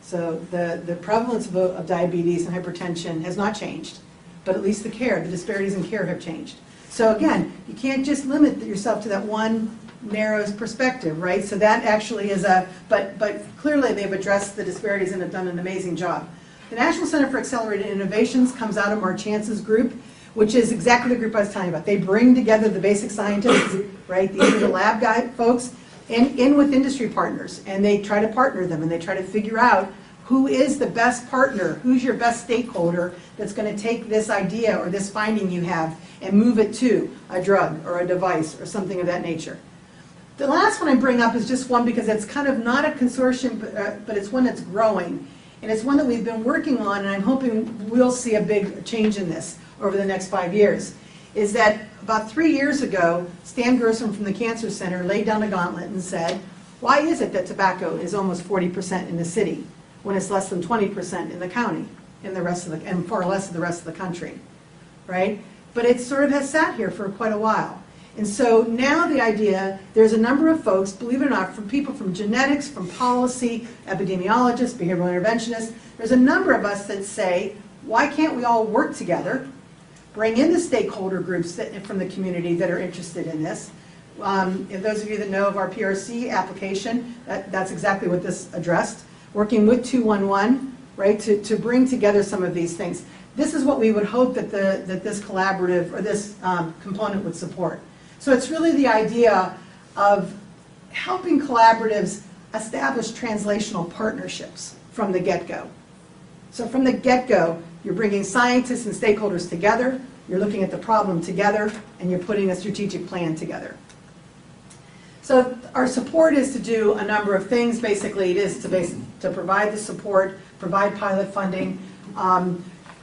So the prevalence of diabetes and hypertension has not changed, but at least the care, the disparities in care have changed. So again, you can't just limit yourself to that one narrow perspective, right? So that actually is but clearly they've addressed the disparities and have done an amazing job. The National Center for Accelerated Innovations comes out of our Chances group, which is exactly the group I was telling you about. They bring together the basic scientists, right? These are the lab guy folks, and in with industry partners, and they try to partner them, and they try to figure out who is the best partner, who's your best stakeholder that's going to take this idea or this finding you have and move it to a drug or a device or something of that nature. The last one I bring up is just one because it's kind of not a consortium, but it's one that's growing. And it's one that we've been working on, and I'm hoping we'll see a big change in this over the next 5 years, is that about 3 years ago, Stan Gerson from the Cancer Center laid down a gauntlet and said, why is it that tobacco is almost 40% in the city when it's less than 20% in the county and and far less of the rest of the country, right? But it sort of has sat here for quite a while. And so now the idea, there's a number of folks, believe it or not, from people from genetics, from policy, epidemiologists, behavioral interventionists, there's a number of us that say, why can't we all work together, bring in the stakeholder groups from the community that are interested in this. And those of you that know of our PRC application, that's exactly what this addressed, working with 211, right, to bring together some of these things. This is what we would hope that this collaborative or this component would support. So it's really the idea of helping collaboratives establish translational partnerships from the get-go. So from the get-go, you're bringing scientists and stakeholders together, you're looking at the problem together, and you're putting a strategic plan together. So our support is to do a number of things. Basically, it is to provide the support, provide pilot funding,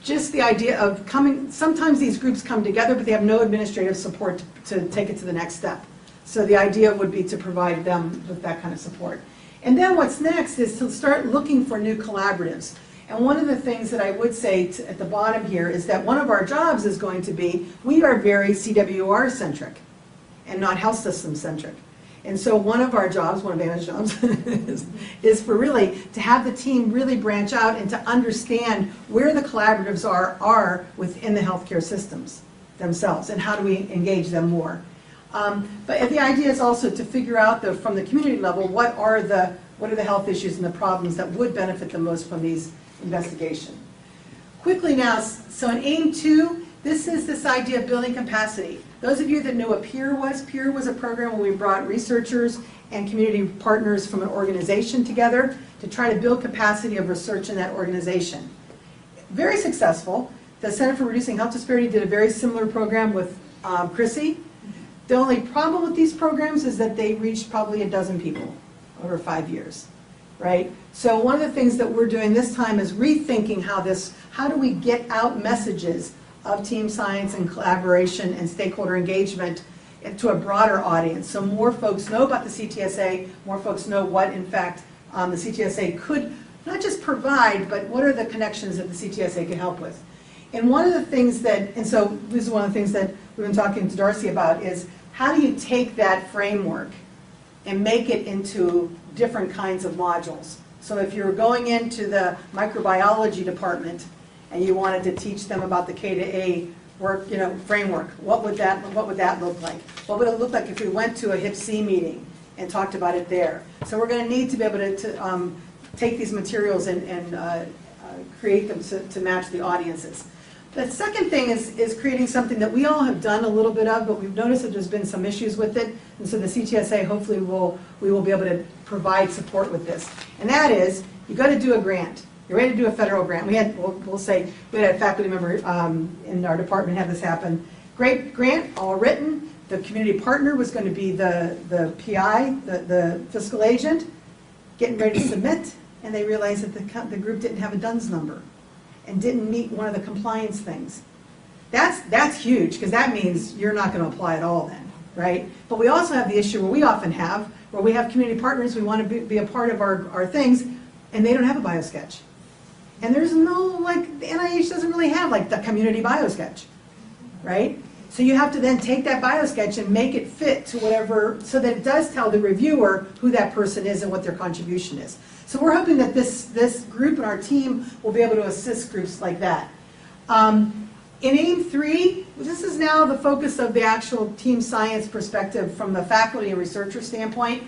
just the idea of sometimes these groups come together, but they have no administrative support to take it to the next step. So the idea would be to provide them with that kind of support. And then what's next is to start looking for new collaboratives. And one of the things that I would say at the bottom here is that one of our jobs is going to be, we are very CWR-centric and not health system-centric. And so one of our jobs, one of Anna's jobs, is for really to have the team really branch out and to understand where the collaboratives are within the healthcare systems themselves and how do we engage them more. But the idea is also to figure out from the community level what are the health issues and the problems that would benefit the most from these investigations. Quickly now, so in AIM 2, this is this idea of building capacity. Those of you that know what PEER was a program where we brought researchers and community partners from an organization together to try to build capacity of research in that organization. Very successful. The Center for Reducing Health Disparity did a very similar program with Chrissy. The only problem with these programs is that they reached probably a dozen people over 5 years, right? So one of the things that we're doing this time is rethinking how do we get out messages of team science and collaboration and stakeholder engagement to a broader audience. So more folks know about the CTSA, more folks know what, in fact, the CTSA could not just provide, but what are the connections that the CTSA can help with. And one of the things and so this is one of the things that we've been talking to Darcy about, is how do you take that framework and make it into different kinds of modules? So if you're going into the microbiology department, and you wanted to teach them about the K to A work, framework, what would that look like? What would it look like if we went to a HIP-C meeting and talked about it there? So we're going to need to be able to take these materials and create them to match the audiences. The second thing is creating something that we all have done a little bit of, but we've noticed that there's been some issues with it, and so the CTSA hopefully we will be able to provide support with this. And that is, you got to do a grant. You're ready to do a federal grant. We had a faculty member in our department have this happen. Great grant, all written. The community partner was going to be the PI, the fiscal agent, getting ready to submit, and they realized that the group didn't have a DUNS number and didn't meet one of the compliance things. That's huge, because that means you're not going to apply at all then, right? But we also have the issue where we often have, where we have community partners, we want to be a part of our things, and they don't have a biosketch. And there's no, like, the NIH doesn't really have like the community biosketch, right? So you have to then take that biosketch and make it fit to whatever, so that it does tell the reviewer who that person is and what their contribution is. So we're hoping that this group and our team will be able to assist groups like that. In AIM 3, this is now the focus of the actual team science perspective from the faculty and researcher standpoint.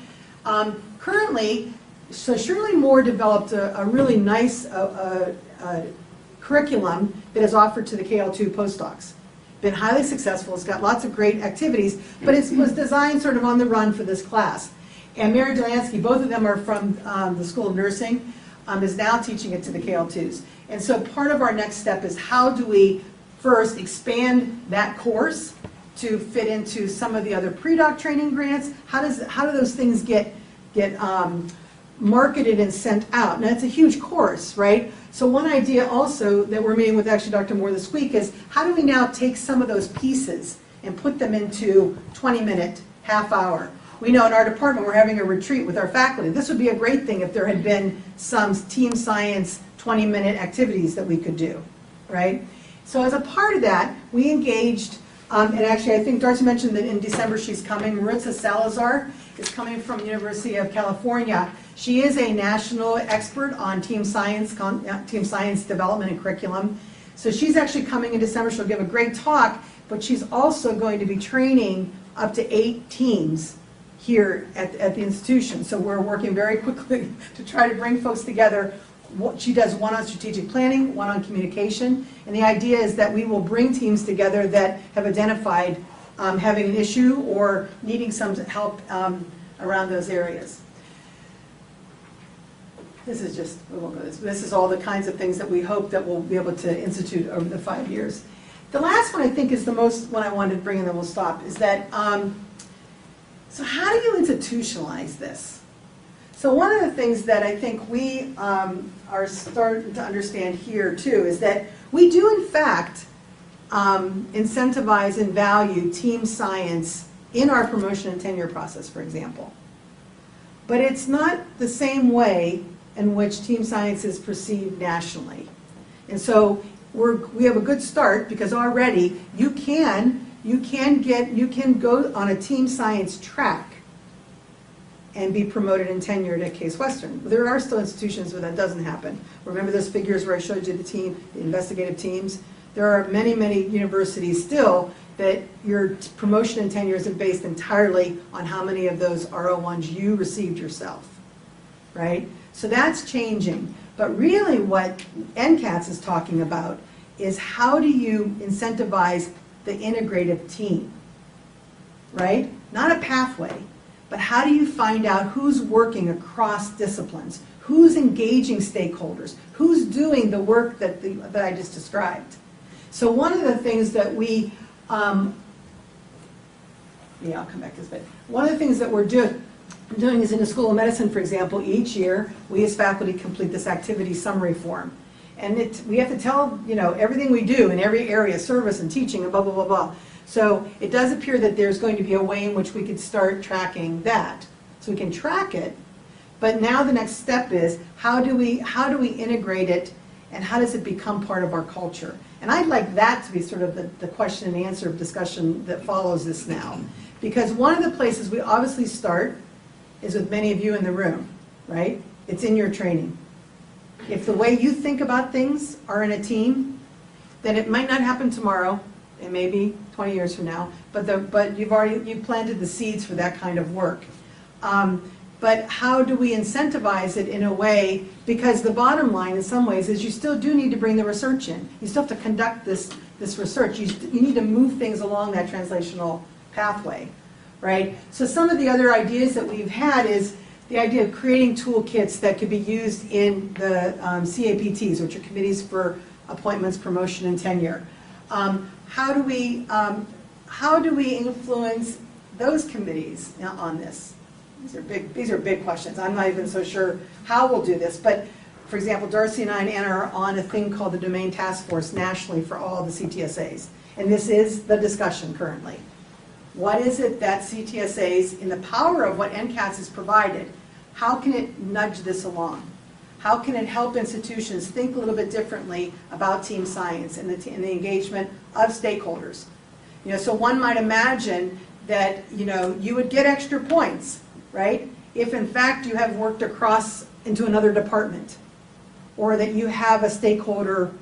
Currently, so Shirley Moore developed a really nice curriculum that is offered to the KL2 postdocs. Been highly successful, it's got lots of great activities, but it was designed sort of on the run for this class. And Mary Delansky, both of them are from the School of Nursing, is now teaching it to the KL2s. And so part of our next step is how do we first expand that course to fit into some of the other pre-doc training grants? How do those things get marketed and sent out? Now, it's a huge course, right? So one idea also that we're meeting with actually Dr. Moore this week is how do we now take some of those pieces and put them into 20-minute, half-hour? We know in our department we're having a retreat with our faculty. This would be a great thing if there had been some team science 20-minute activities that we could do, right? So as a part of that, we engaged, and actually I think Darcy mentioned that in December she's coming. Maritza Salazar is coming from the University of California. She is a national expert on team science development and curriculum. So she's actually coming in December. She'll give a great talk, but she's also going to be training up to 8 teams here at the institution. So we're working very quickly to try to bring folks together. She does one on strategic planning, one on communication, and the idea is that we will bring teams together that have identified having an issue or needing some help around those areas. This is just, we won't go this is all the kinds of things that we hope that we'll be able to institute over the 5 years. The last one I think is the most one I wanted to bring and then we'll stop, is that, so how do you institutionalize this? So one of the things that I think we are starting to understand here too is that we do in fact incentivize and value team science in our promotion and tenure process, for example. But it's not the same way in which team science is perceived nationally. And so we have a good start because already you can go on a team science track and be promoted and tenured at Case Western. There are still institutions where that doesn't happen. Remember those figures where I showed you the investigative teams? There are many, many universities still that your promotion and tenure isn't based entirely on how many of those RO1s you received yourself, right? So that's changing. But really what NCATS is talking about is how do you incentivize the integrative team, right? Not a pathway, but how do you find out who's working across disciplines, who's engaging stakeholders, who's doing the work that I just described. So one of the things that we, I'll come back to this, but one of the things that we're doing is in the School of Medicine, for example, each year we as faculty complete this activity summary form. And we have to tell, everything we do in every area, service and teaching and blah, blah, blah, blah. So it does appear that there's going to be a way in which we could start tracking that. So we can track it, but now the next step is how do we integrate it and how does it become part of our culture? And I'd like that to be sort of the question and answer discussion that follows this now. Because one of the places we obviously start is with many of you in the room, right? It's in your training. If the way you think about things are in a team, then it might not happen tomorrow, it may be 20 years from now, but you've planted the seeds for that kind of work. But how do we incentivize it in a way, because the bottom line in some ways is you still do need to bring the research in. You still have to conduct this research. You need to move things along that translational pathway, right? So some of the other ideas that we've had is the idea of creating toolkits that could be used in the CAPTs, which are Committees for Appointments, Promotion, and Tenure. How do we influence those committees on this? These are big questions. I'm not even so sure how we'll do this, but for example, Darcy and I and Anna are on a thing called the Domain Task Force nationally for all the CTSAs, and this is the discussion currently. What is it that CTSAs, in the power of what NCATS has provided, how can it nudge this along? How can it help institutions think a little bit differently about team science and the engagement of stakeholders? So one might imagine that, you would get extra points, right? If in fact you have worked across into another department, or that you have a stakeholder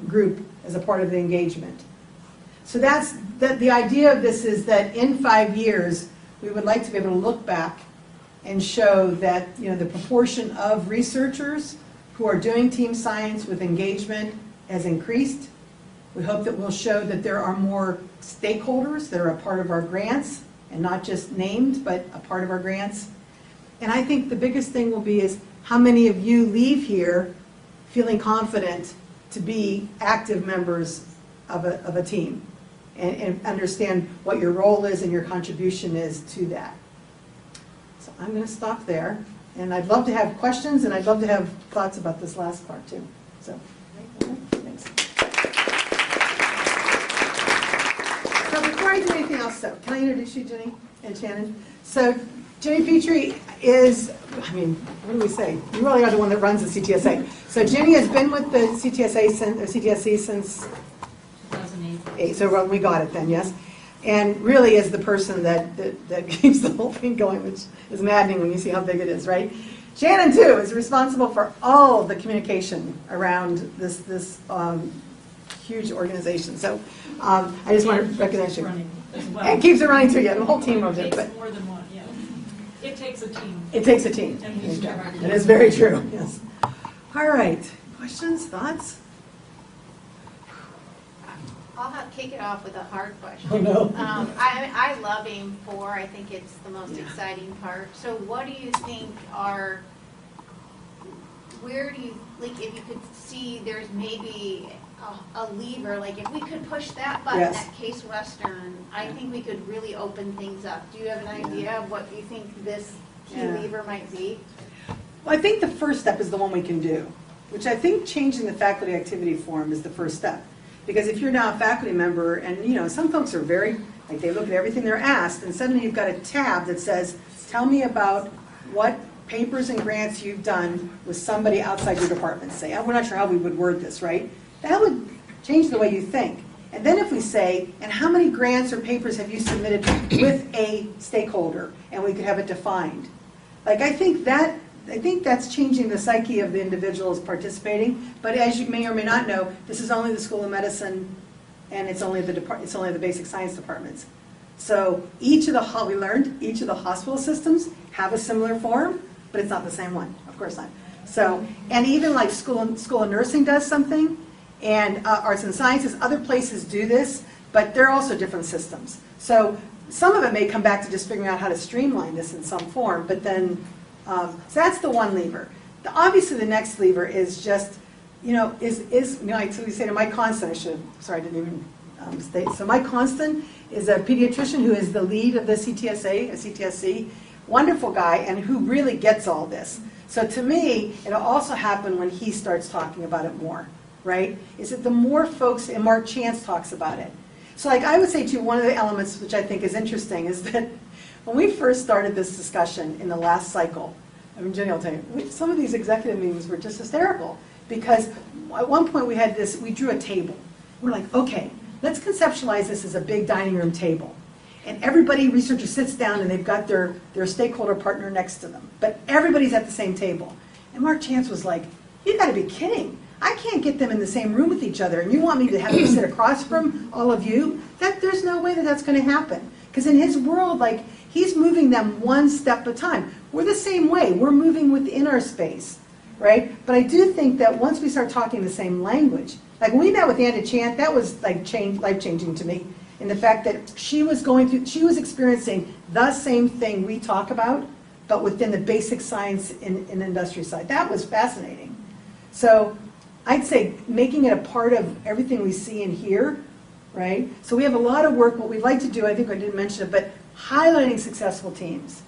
group as a part of the engagement. So the idea of this is that in 5 years, we would like to be able to look back and show that the proportion of researchers who are doing team science with engagement has increased. We hope that we'll show that there are more stakeholders that are a part of our grants, and not just named, but a part of our grants. And I think the biggest thing will be is how many of you leave here feeling confident to be active members of a team and understand what your role is and your contribution is to that. So I'm going to stop there, and I'd love to have questions, and I'd love to have thoughts about this last part too. So, thanks. So before I do anything else, so can I introduce you, Jenny and Shannon? So Jenny Petrie is, what do we say? You really are the one that runs the CTSA. So Jenny has been with the CTSC since 2008. So when we got it then, yes. And really is the person that keeps the whole thing going, which is maddening when you see how big it is, right? Shannon, too, is responsible for all of the communication around this huge organization. So I just want to recognize you. And keeps it running too, yeah, the whole team of it. But more than one, yeah. It takes a team. It takes a team. It is very true, yes. All right, questions, thoughts? I'll kick it off with a hard question. Oh, no. I love AIM-4. I think it's the most exciting part. So what do you think where do you, if you could see there's maybe a lever, if we could push that button at Case Western, I think we could really open things up. Do you have an idea of what you think this key lever might be? Well, I think the first step is the one we can do, which I think changing the faculty activity form is the first step. Because if you're now a faculty member, and some folks are very, they look at everything they're asked, and suddenly you've got a tab that says, tell me about what papers and grants you've done with somebody outside your department. Say, we're not sure how we would word this, right? That would change the way you think. And then if we say, and how many grants or papers have you submitted with a stakeholder, and we could have it defined. I think that's changing the psyche of the individuals participating. But as you may or may not know, this is only the School of Medicine, and it's only the basic science departments. So each of the hospital systems have a similar form, but it's not the same one, of course not. So, and even School of Nursing does something, and Arts and Sciences, other places do this, but they're also different systems. So some of it may come back to just figuring out how to streamline this in some form, but then, so that's the one lever. Obviously the next lever is just, so we say to Mike Constant, I didn't even state. So Mike Constant is a pediatrician who is the lead of the CTSA, a CTSC, wonderful guy, and who really gets all this. So to me, it'll also happen when he starts talking about it more, right? Is that the more folks, and Mark Chance talks about it. So I would say to you, one of the elements which I think is interesting is that when we first started this discussion in the last cycle, Jenny will tell you, some of these executive meetings were just hysterical because at one point we drew a table. We're like, okay, let's conceptualize this as a big dining room table. And researcher sits down and they've got their stakeholder partner next to them. But everybody's at the same table. And Mark Chance was like, you gotta be kidding. I can't get them in the same room with each other, and you want me to have them sit across from all of you? There's no way that's gonna happen. Because in his world, he's moving them one step at a time. We're the same way. We're moving within our space, right? But I do think that once we start talking the same language, when we met with Anna Chant, that was life-changing to me, in the fact that she was experiencing the same thing we talk about, but within the basic science and industry side. That was fascinating. So I'd say making it a part of everything we see and hear, right? So we have a lot of work. What we'd like to do, I think I didn't mention it, but highlighting successful teams,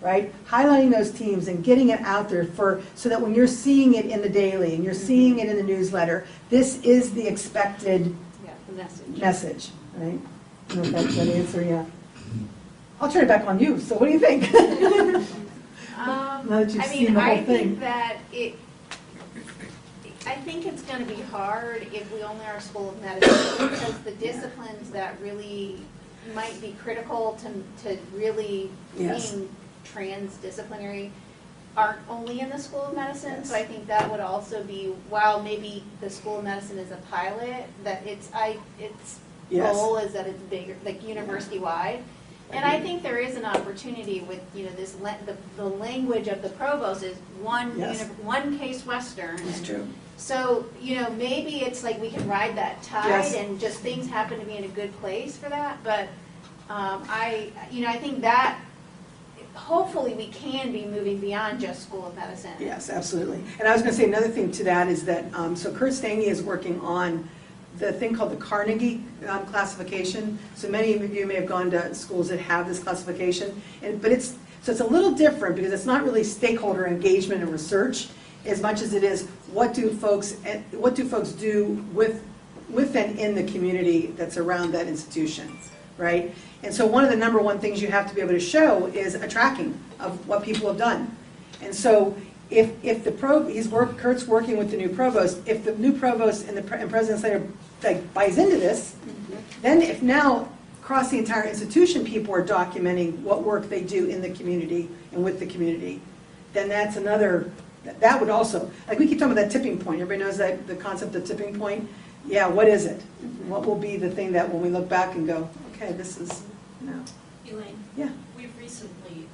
right? Highlighting those teams and getting it out there so that when you're seeing it in the daily and you're seeing it in the newsletter, this is the expected message, right? I don't know if that's that answer, yeah. I'll turn it back on you, so what do you think? Now that you've seen the whole I thing. think that I think it's gonna be hard if we only are a school of medicine, because the disciplines that really might be critical to really Yes. being transdisciplinary aren't only in the School of Medicine. Yes. So I think that would also be, while maybe the School of Medicine is a pilot, that its Yes. goal is that it's bigger, like university-wide. And I think there is an opportunity with, this, the language of the provost is one Yes. one case Western. That's true. So, maybe it's like we can ride that tide Yes. and just things happen to be in a good place for that. But I think that hopefully we can be moving beyond just School of Medicine. Yes, absolutely. And I was going to say another thing to that is that, so Kurt Stange is working on the thing called the Carnegie classification. So many of you may have gone to schools that have this classification, but it's a little different because it's not really stakeholder engagement and research as much as it is what do folks do with and in the community that's around that institution, right? And so one of the number one things you have to be able to show is a tracking of what people have done. And so if Kurt's working with the new provost, if the new provost and President Slater buys into this, then if now across the entire institution people are documenting what work they do in the community and with the community, then that's another, that would also, like we keep talking about that tipping point. Everybody knows that the concept of tipping point? Yeah, what is it? What will be the thing that when we look back and go, okay, this is, Elaine? Yeah. We've recently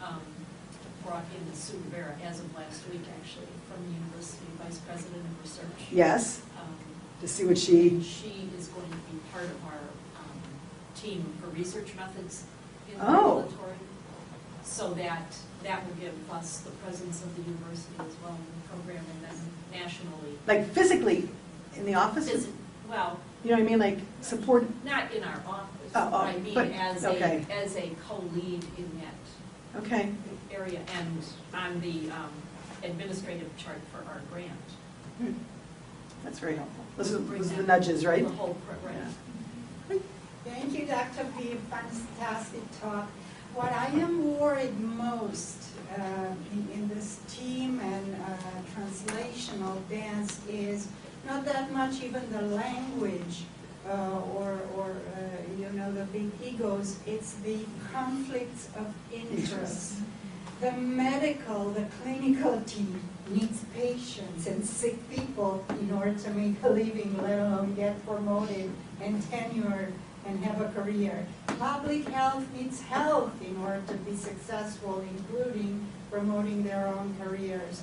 brought in Sue Rivera, as of last week actually, from the University, Vice President of Research. Yes, to see what she, She is going to be part of our team for research methods in the Oh. regulatory. So that will give us the presence of the university as well in the program, and then nationally. like physically in the office? Well, You know what I mean, like support, not in our office, Oh, but I mean but- as okay. a co-lead in that okay, area, and on the administrative chart for our grant. that's very helpful. This is the nudges, right? The whole, right. Yeah. Thank you, Dr. B. Fantastic talk. What I am worried most in this team and translational dance is not that much even the language or the big egos. It's the conflicts of interest. The medical, the clinical team needs patients and sick people in order to make a living, let alone get promoted and tenured and have a career. Public health needs health in order to be successful, including promoting their own careers.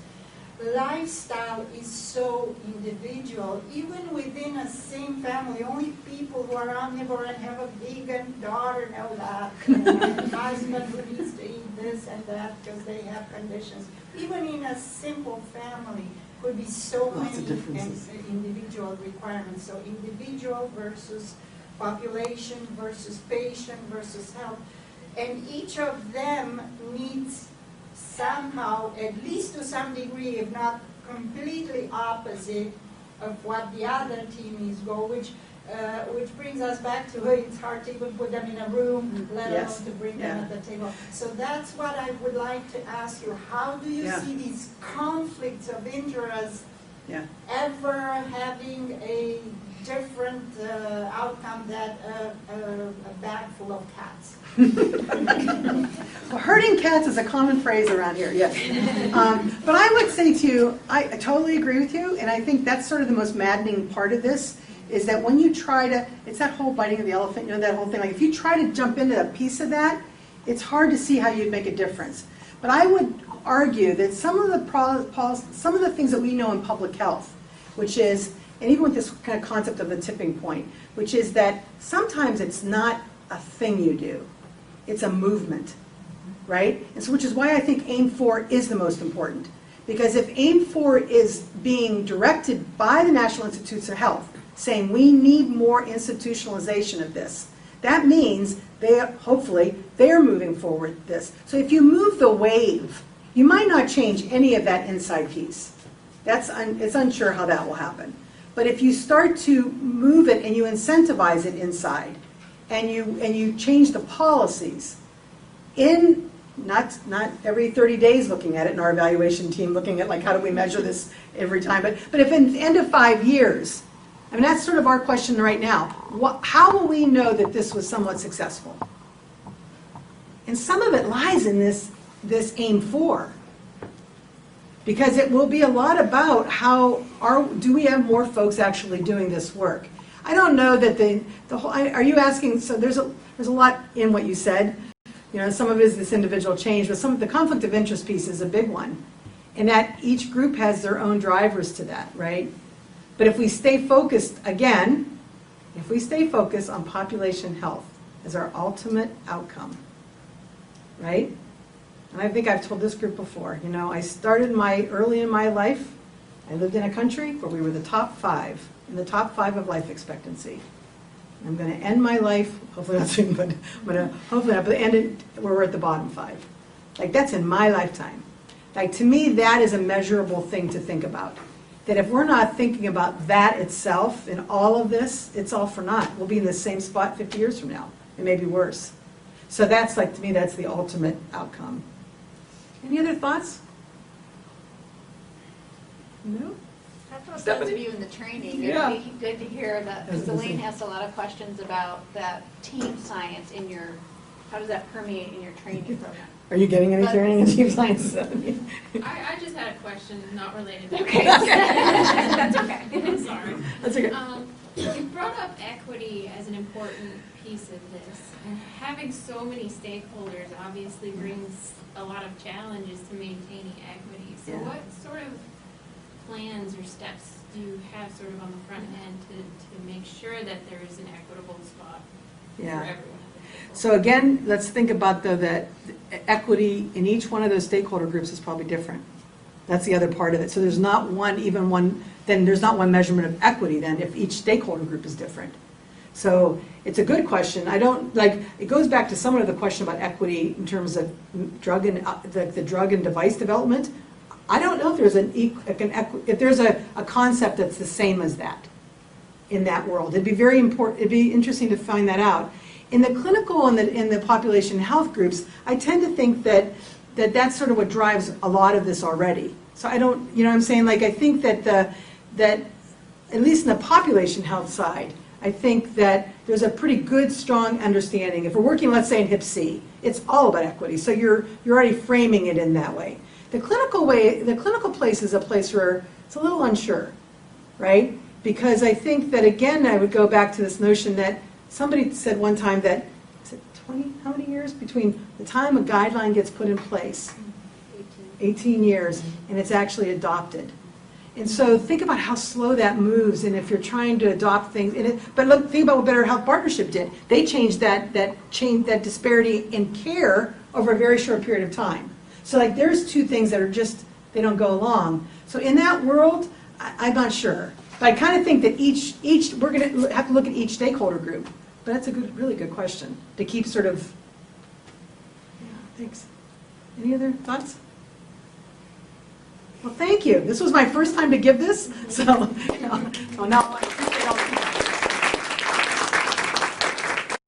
Lifestyle is so individual, even within a same family. Only people who are omnivore and have a vegan daughter know that, and husband who needs to eat this and that because they have conditions. Even in a simple family could be so Lots of many differences. individual requirements. So individual versus population versus patient versus health. And each of them needs somehow, at least to some degree, if not completely opposite of what the other team is which brings us back to it's hard to even put them in a room, let Yes. alone to bring Yeah. them at the table. So that's what I would like to ask you. How do you Yeah. see these conflicts of interest Yeah. ever having a different outcome than a bag full of cats? Well, herding cats is a common phrase around here, yes. But I would say to you, I totally agree with you, and I think that's sort of the most maddening part of this, is that when you try to, it's that whole biting of the elephant, that whole thing, like if you try to jump into a piece of that, it's hard to see how you'd make a difference. But I would argue that some of the things that we know in public health, which is, and even with this kind of concept of the tipping point, which is that sometimes it's not a thing you do, it's a movement, right? And so, which is why I think AIM-4 is the most important. Because if AIM-4 is being directed by the National Institutes of Health, saying we need more institutionalization of this, that means hopefully they're moving forward this. So if you move the wave, you might not change any of that inside piece. It's unsure how that will happen. But if you start to move it and you incentivize it inside, and you change the policies in, not every 30 days looking at it in our evaluation team, looking at like how do we measure this every time, but if in the end of 5 years, I mean, that's sort of our question right now. How will we know that this was somewhat successful? And some of it lies in this aim 4. Because it will be a lot about do we have more folks actually doing this work? I don't know that the whole, are you asking, so there's a lot in what you said. You know, some of it is this individual change, but some of the conflict of interest piece is a big one. And that each group has their own drivers to that, right? But if we stay focused, again, if we stay focused on population health as our ultimate outcome, right? And I think I've told this group before, you know, I started early in my life, I lived in a country where we were the top 5, in the top 5 of life expectancy. I'm going to end my life, hopefully not soon, but I'm going to hopefully not, but end it where we're at the bottom 5. Like that's in my lifetime. Like to me, that is a measurable thing to think about. That if we're not thinking about that itself in all of this, it's all for naught. We'll be in the same spot 50 years from now, and maybe worse. So that's like, to me, that's the ultimate outcome. Any other thoughts? No? I thought those of you in the training, Yeah. it'd be good to hear that, because Elaine has a lot of questions about that team science how does that permeate in your training program? Are you getting any training in team science? I just had a question not related to Okay. That's okay. I'm sorry. That's okay. You brought up equity as an important piece of this, and having so many stakeholders obviously brings a lot of challenges to maintaining equity. So Yeah. what sort of plans or steps do you have sort of on the front end to make sure that there is an equitable spot for Yeah. everyone? So again, let's think about though that equity in each one of those stakeholder groups is probably different. That's the other part of it. So there's not then there's not one measurement of equity then if each stakeholder group is different. So it's a good question. It goes back to some of the question about equity in terms of the drug and device development. I don't know if there's if there's a concept that's the same as that in that world. It'd be interesting to find that out. In the clinical and in the population health groups, I tend to think that that's sort of what drives a lot of this already. So I don't, you know what I'm saying? Like I think that at least in the population health side, I think that there's a pretty good, strong understanding. If we're working, let's say in Hep C, it's all about equity. So you're already framing it in that way. The clinical place is a place where it's a little unsure, right? Because I think that again, I would go back to this notion that somebody said one time that, is it 20, how many years between the time a guideline gets put in place? 18 years, and it's actually adopted. And so think about how slow that moves, and if you're trying to adopt things, but look, think about what Better Health Partnership did. They changed that disparity in care over a very short period of time. So like there's two things that are just, they don't go along. So in that world, I'm not sure. But I kind of think that we're going to have to look at each stakeholder group. But that's a really good question to keep sort of, yeah, thanks. Any other thoughts? Well, thank you. This was my first time to give this, so now